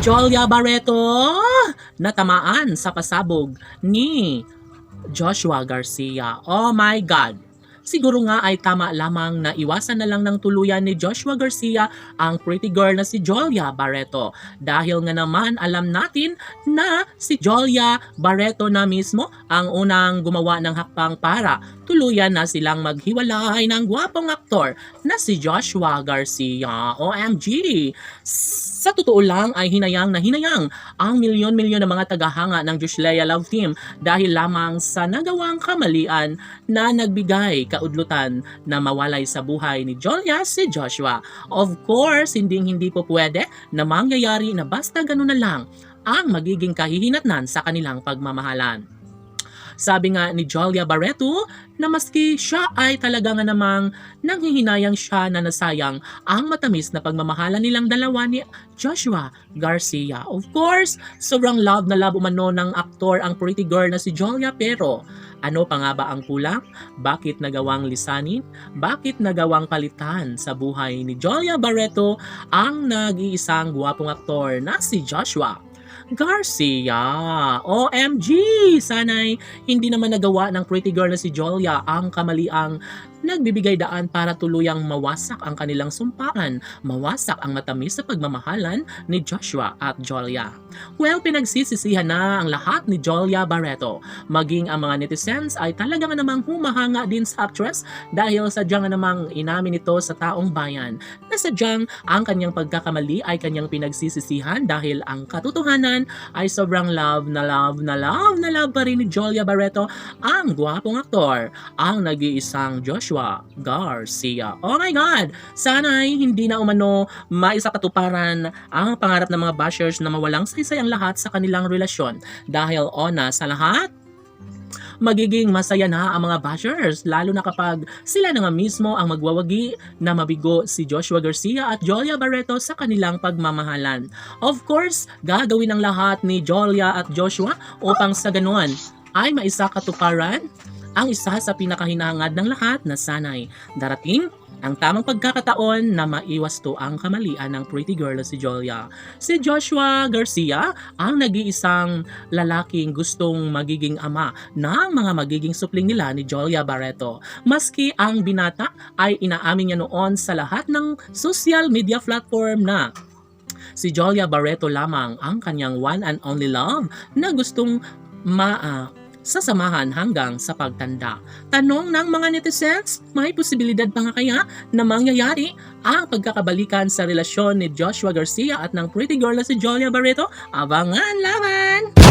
Jolia Barreto natamaan sa pasabog ni Joshua Garcia. Oh my God! Siguro nga ay tama lamang na iwasan na lang ng tuluyan ni Joshua Garcia ang pretty girl na si Jolia Barreto. Dahil nga naman alam natin na si Jolia Barreto na mismo ang unang gumawa ng hakbang para tuluyan na silang maghiwalay ng gwapong aktor na si Joshua Garcia. OMG! Sa totoo lang ay hinayang na hinayang ang milyon-milyon na mga tagahanga ng Joshua Love Team dahil lamang sa nagawang kamalian na nagbigay kaudlutan na mawalay sa buhay ni Jolia si Joshua. Of course, hindi po pwede na mangyayari na basta ganun na lang ang magiging kahihinatnan sa kanilang pagmamahalan. Sabi nga ni Jolia Barreto na maski siya ay talaga nga namang nanghihinayang siya na nasayang ang matamis na pagmamahalan nilang dalawa ni Joshua Garcia. Of course, sobrang love na love umano ng aktor ang pretty girl na si Jolia, pero ano pa nga ba ang kulang? Bakit nagawang lisanin? Bakit nagawang palitan sa buhay ni Jolia Barreto ang nag-iisang gwapong aktor na si Joshua Garcia? OMG! Sana'y hindi naman nagawa ng pretty girl na si Jolia ang kamaliang nagbibigay daan para tuluyang mawasak ang kanilang sumpaan, mawasak ang matamis sa pagmamahalan ni Joshua at Jolia. Well, pinagsisisihan na ang lahat ni Jolia Barreto. Maging ang mga netizens ay talaga nga namang humahanga din sa actress dahil sadyang nga namang inamin ito sa taong bayan na sadyang ang kanyang pagkakamali ay kanyang pinagsisisihan dahil ang katotohanan ay sobrang love na love na love na love pa rin ni Jolia Barreto ang gwapong aktor, ang nag-iisang Joshua Garcia. Oh my God! Sana'y hindi na umano maisakatuparan ang pangarap ng mga bashers na mawalang saysay ang lahat sa kanilang relasyon dahil ona sa lahat, magiging masaya na ang mga bashers lalo na kapag sila na nga mismo ang magwawagi na mabigo si Joshua Garcia at Jolia Barreto sa kanilang pagmamahalan. Of course, gagawin ang lahat ni Jolia at Joshua upang sa ganon ay maisakatuparan ang isa sa pinakahinahangad ng lahat na sana'y darating ang tamang pagkakataon na maiwas to ang kamalian ng pretty girl na si Jolia. Si Joshua Garcia ang nag-iisang lalaking gustong magiging ama ng mga magiging supling nila ni Jolia Barreto. Maski ang binata ay inaamin niya noon sa lahat ng social media platform na si Jolia Barreto lamang ang kanyang one and only love na gustong sasamahan hanggang sa pagtanda. Tanong ng mga netizens, may posibilidad pa nga kaya na mangyayari ang pagkakabalikan sa relasyon ni Joshua Garcia at ng pretty girl na si Jolia Barreto? Abangan laman!